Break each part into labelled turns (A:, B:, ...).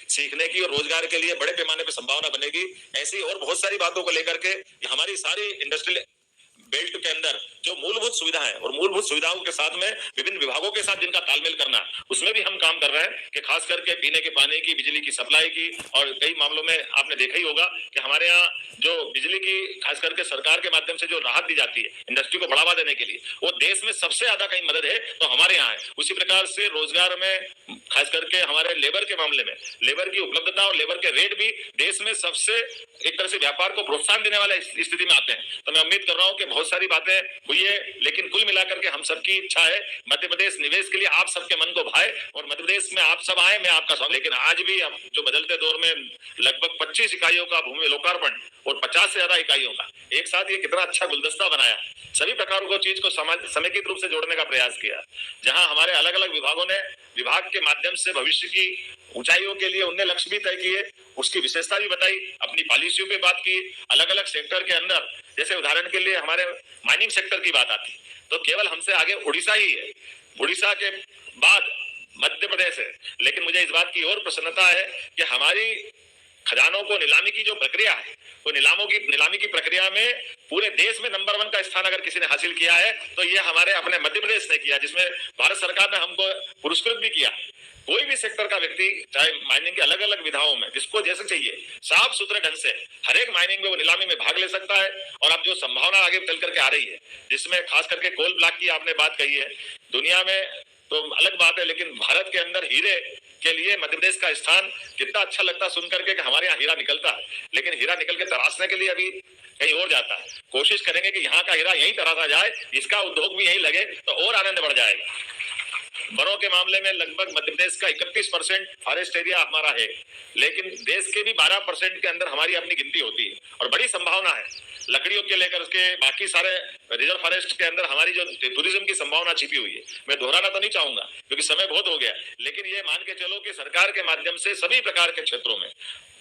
A: सीखने की और रोजगार के लिए बड़े पैमाने पर संभावना बनेगी। ऐसी और बहुत सारी बातों को लेकर के हमारी सारी इंडस्ट्रियल बेल्ट के अंदर जो मूलभूत सुविधा है और मूलभूत सुविधाओं के साथ में विभिन्न विभागों के साथ जिनका तालमेल करना, उसमें भी हम काम कर रहे हैं कि खास करके पीने के पानी की, बिजली की सप्लाई की, और कई मामलों में आपने देखा ही होगा कि हमारे यहाँ जो बिजली की खास करके सरकार के माध्यम से जो राहत दी जाती है इंडस्ट्री को बढ़ावा देने के लिए, वो देश में सबसे ज्यादा कहीं मदद है तो हमारे यहाँ है। उसी प्रकार से रोजगार में खास करके हमारे लेबर के मामले में लेबर की उपलब्धता और लेबर के रेट भी देश में सबसे एक तरह से व्यापार को प्रोत्साहन देने वाले स्थिति में आते हैं। तो मैं उम्मीद कर रहा हूं कि बहुत सारी बातें हुई है, लेकिन कुल मिलाकर के हम सबकी इच्छा है मध्य प्रदेश निवेश के लिए आप सबके मन को भाए और मध्य प्रदेश में आप सब आए, मैं आपका स्वागत। लेकिन आज भी अब जो बदलते दौर में लगभग 25 इकाइयों का भूमि लोकार्पण और 50 से ज्यादा इकाइयों का एक साथ, ये कितना अच्छा गुलदस्ता बनाया। सभी प्रकार को चीज को समेकित रूप से जोड़ने का प्रयास किया, जहां हमारे अलग अलग विभागों ने विभाग के माध्यम से भविष्य की ऊंचाइयों के लिए उनने लक्ष्य भी तय किए, उसकी विशेषता भी बताई, अपनी पॉलिसियों पे बात की। अलग अलग सेक्टर के अंदर जैसे उदाहरण के लिए हमारे माइनिंग सेक्टर की बात आती तो केवल हमसे आगे उड़ीसा ही है, उड़ीसा के बाद मध्य प्रदेश है। लेकिन मुझे इस बात की और प्रसन्नता है कि हमारी खजानों को नीलामी की जो प्रक्रिया है, वो नीलामी की प्रक्रिया में पूरे देश में नंबर 1 का स्थान अगर किसी ने हासिल किया है तो ये हमारे अपने मध्य प्रदेश ने किया, जिसमें भारत सरकार ने हमको पुरस्कृत भी किया। कोई भी सेक्टर का व्यक्ति चाहे माइनिंग के अलग अलग विधाओं में जिसको जैसे चाहिए साफ सुथरे ढंग से हर एक माइनिंग में वो नीलामी में भाग ले सकता है। और अब जो संभावना आगे चल करके आ रही है, जिसमें खास करके कोल ब्लॉक की आपने बात कही है, दुनिया में तो अलग बात है, लेकिन भारत के अंदर हीरे के लिए मध्य प्रदेश का स्थान कितना अच्छा लगता सुन करके कि हमारे यहाँ हीरा निकलता है, लेकिन हीरा निकल के तराशने के लिए अभी कहीं और जाता है। कोशिश करेंगे कि यहाँ का हीरा यहीं तराशा जाए, इसका उद्योग भी यहीं लगे तो और आनंद बढ़ जाएगा। वनों के मामले में लगभग मध्य प्रदेश का 31% फॉरेस्ट एरिया हमारा है, लेकिन देश के भी 12% के अंदर हमारी अपनी गिनती होती है और बड़ी संभावना है लकड़ियों के लेकर के बाकी सारे रिजर्व फॉरेस्ट के अंदर हमारी जो टूरिज्म की संभावना छिपी हुई है। मैं दोहराना तो नहीं चाहूंगा क्योंकि समय बहुत हो गया, लेकिन ये मान के चलो कि सरकार के माध्यम से सभी प्रकार के क्षेत्रों में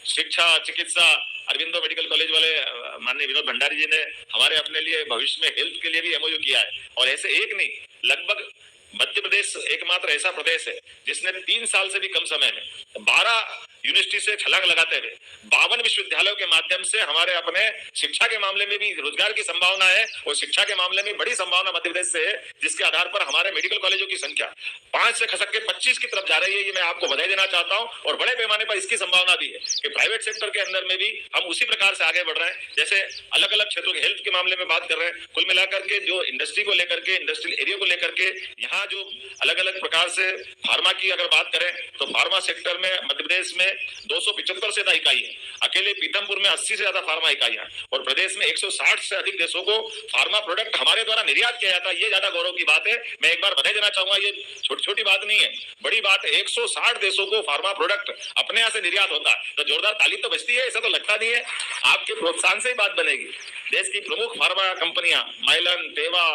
A: शिक्षा, चिकित्सा, अरविंदो मेडिकल कॉलेज वाले माननीय विनोद भंडारी जी ने हमारे अपने लिए भविष्य में हेल्थ के लिए भी एमओयू किया है। और ऐसे एक नहीं, लगभग मध्य प्रदेश एकमात्र ऐसा प्रदेश है जिसने 3 साल से भी कम समय में 12 यूनिवर्सिटी से छलांग लगाते हुए 52 विश्वविद्यालयों के माध्यम से हमारे अपने शिक्षा के मामले में भी रोजगार की संभावना है और शिक्षा के मामले में बड़ी संभावना मध्य प्रदेश से है, जिसके आधार पर हमारे मेडिकल कॉलेजों की संख्या 5 से खसक के 25 की तरफ जा रही है। ये मैं आपको बधाई देना चाहता हूं और बड़े पैमाने पर इसकी संभावना भी है कि प्राइवेट सेक्टर के अंदर में भी हम उसी प्रकार से आगे बढ़ रहे हैं। जैसे अलग अलग क्षेत्रों के हेल्थ के मामले में बात कर रहे हैं, कुल मिलाकर के जो इंडस्ट्री को लेकर के, इंडस्ट्रियल एरिया को लेकर के यहाँ जो अलग अलग प्रकार से फार्मा की अगर बात करें तो फार्मा सेक्टर में मध्य प्रदेश में 275 से ज्यादा इकाई है, अकेले पीथमपुर में 80 से ज्यादा फार्मा इकाइयां और प्रदेश में 160 से अधिक देशों को फार्मा प्रोडक्ट हमारे द्वारा निर्यात किया जाता है। ये ज्यादा गौरव की बात है। मैं एक बार बधाई देना चाहूंगा, ये छोटी छोटी बात नहीं है, बड़ी बात है। 160 देशों को फार्मा प्रोडक्ट अपने यहाँ से निर्यात होता है तो जोरदार ताली तो बजती है, ऐसा तो लगता नहीं है। आपके प्रोत्साहन से ही बात बनेगी। देश की प्रमुख फार्मा कंपनियां माइलन, टेवा,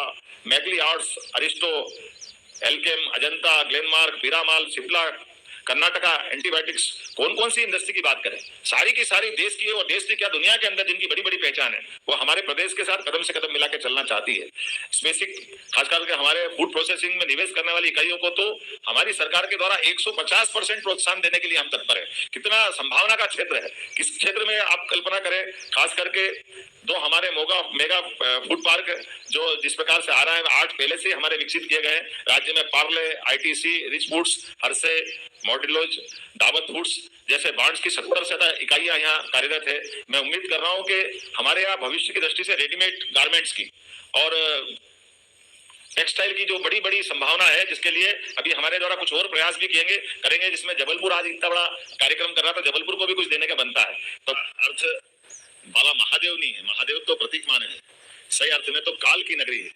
A: मैगली आर्ट्स, अरिस्टो, एल्केम, अजंता, ग्लेनमार्क, पीरामाल, सिप्ला, कर्नाटका एंटीबायोटिक्स, कौन कौन सी इंडस्ट्री की बात करें, सारी की सारी देश की और देश की क्या दुनिया के अंदर जिनकी बड़ी बड़ी पहचान है वो हमारे प्रदेश के साथ कदम से कदम मिला के चलना चाहती है। बेसिक खास करके हमारे फूड प्रोसेसिंग में निवेश करने वाली इकाइयों को तो हमारी सरकार के द्वारा 150% प्रोत्साहन देने के लिए हम तत्पर है। कितना संभावना का क्षेत्र है, किस क्षेत्र में आप कल्पना करें। खास करके दो हमारे मेगा फूड पार्क जो जिस प्रकार से आ रहा है, 8 पहले से हमारे विकसित किए गए राज्य में, Parle, ITC, Rich Foods, Hershey, Mondelez, Daawat Foods जैसे ब्रांड्स की 70 से ज्यादा इकाइयां यहाँ कार्यरत है। मैं उम्मीद कर रहा हूं कि हमारे यहाँ भविष्य की दृष्टि से रेडीमेड गारमेंट्स की और टेक्सटाइल की जो बड़ी बड़ी संभावना है, जिसके लिए अभी हमारे द्वारा कुछ और प्रयास भी करेंगे, जिसमें जबलपुर आज इतना बड़ा कार्यक्रम कर रहा था, जबलपुर को भी कुछ देने का बनता है। तो अर्थ बाबा महादेव नहीं है, महादेव तो प्रतीक माने है, सही अर्थ में तो काल की नगरी है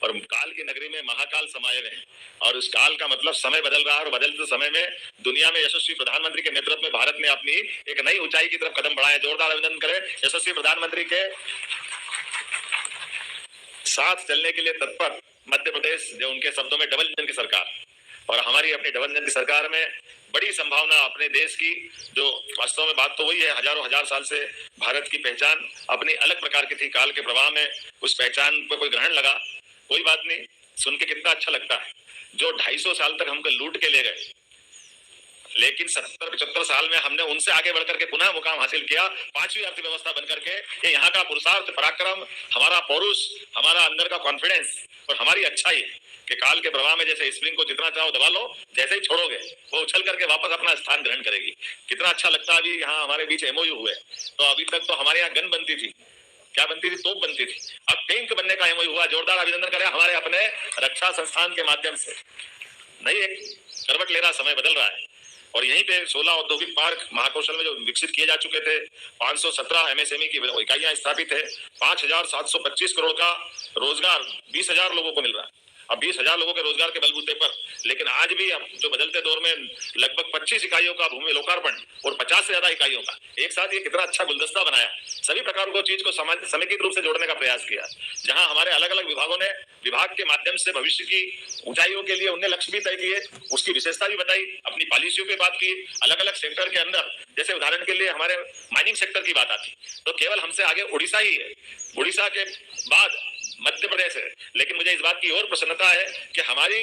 A: और काल की नगरी में महाकाल समाये हुए हैं और उस काल का मतलब समय बदल रहा है और बदलते समय में दुनिया में यशस्वी प्रधानमंत्री के नेतृत्व में भारत ने अपनी एक नई ऊंचाई की तरफ कदम बढ़ाया। जोरदार अभिनंदन करें यशस्वी प्रधानमंत्री के साथ चलने के लिए तत्पर मध्य प्रदेश, जो उनके शब्दों में डबल इंजन की सरकार, और हमारी अपनी डबल इंजन की सरकार में बड़ी संभावना अपने देश की, जो वास्तव में बात तो वही है, हजारों हजार साल से भारत की पहचान अपनी अलग प्रकार की थी। काल के प्रवाह में उस पहचान पर कोई ग्रहण लगा, कोई बात नहीं, सुन के कितना अच्छा लगता है। जो 250 साल तक हमको लूट के ले गए, लेकिन 70-75 साल में हमने उनसे आगे बढ़कर के पुनः मुकाम हासिल किया, 5वीं अर्थव्यवस्था बनकर के। ये यहाँ का पुरुषार्थ, पराक्रम, हमारा पौरुष, हमारा अंदर का कॉन्फिडेंस और हमारी अच्छाई है कि काल के प्रवाह में जैसे स्प्रिंग को जितना चाहो दबा लो, जैसे ही छोड़ोगे वो उछल करके वापस अपना स्थान ग्रहण करेगी। कितना अच्छा लगता है। अभी यहाँ हमारे बीच एमओयू हुए, तो अभी तक तो हमारे यहाँ गन बनती थी, क्या बनती थी, तोप बनती थी, अब टैंक बनने का एमओयू हुआ। जोरदार अभिनंदन करें हमारे अपने रक्षा संस्थान के माध्यम से। नहीं, एक करवट ले रहा, समय बदल रहा है। और यहीं पे 16 औद्योगिक पार्क महाकौशल में जो विकसित किए जा चुके थे, 517 एमएसएमई की इकाइयां स्थापित है, 5,725 करोड़ का रोजगार 20,000 लोगों को मिल रहा है। अब 20,000 लोगों के रोजगार के बलबूते पर, लेकिन आज भी अब जो बदलते दौर में लगभग 25 इकाइयों का भूमि लोकार्पण और 50 से ज्यादा इकाइयों का एक साथ, ये कितना अच्छा गुलदस्ता बनाया। सभी प्रकार को चीज को समेकित रूप से जोड़ने का प्रयास किया, जहां हमारे अलग अलग विभागों ने विभाग के माध्यम से भविष्य की ऊंचाइयों के लिए उन्हें लक्ष्य भी तय किए, उसकी विशेषता भी बताई, अपनी पॉलिसियों पे बात की। अलग अलग सेक्टर के अंदर, जैसे उदाहरण के लिए हमारे माइनिंग सेक्टर की बात आती तो केवल हमसे आगे उड़ीसा ही है, उड़ीसा के बाद मध्य प्रदेश है। लेकिन मुझे इस बात की और प्रसन्नता है कि हमारी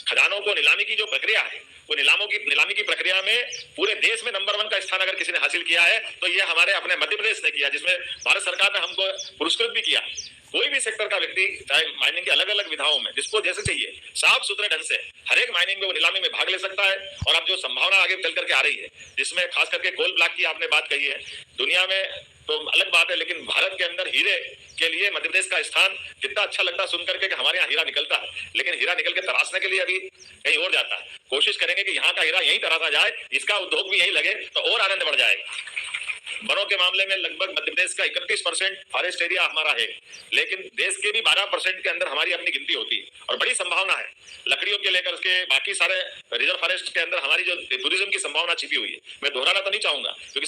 A: खजानों को नीलामी की जो प्रक्रिया है, वो नीलामी की प्रक्रिया में पूरे देश में नंबर 1 का स्थान अगर किसी ने हासिल किया है तो ये हमारे अपने मध्य प्रदेश ने किया, जिसमें भारत सरकार ने हमको पुरस्कृत भी किया। कोई भी सेक्टर का व्यक्ति, चाहे माइनिंग की अलग अलग विधाओं में, जिसको जैसे चाहिए साफ सुथरे ढंग से हर एक माइनिंग में वो नीलामी में भाग ले सकता है। और अब जो संभावना आगे चल करके आ रही है, जिसमें खास करके कोल ब्लॉक की आपने बात कही है, दुनिया में तो अलग बात है, लेकिन भारत के अंदर हीरे के लिए मध्य प्रदेश का स्थान कितना अच्छा लगता है सुन करके कि हमारे यहाँ हीरा निकलता है, लेकिन हीरा निकल के तराशने के लिए अभी कहीं और जाता है। कोशिश करेंगे कि यहाँ का हीरा यहीं तराशा जाए, इसका उद्योग भी यहीं लगे तो और आनंद बढ़ जाएगा। वनों के मामले में लगभग मध्य प्रदेश का 31% फॉरेस्ट एरिया हमारा है, लेकिन देश के भी 12% के अंदर हमारी अपनी गिनती होती है और बड़ी संभावना है लकड़ियों के लेकर उसके बाकी सारे रिजर्व फॉरेस्ट के अंदर हमारी जो टूरिज्म की संभावना छिपी हुई है। मैं दोहराना तो नहीं चाहूंगा, क्योंकि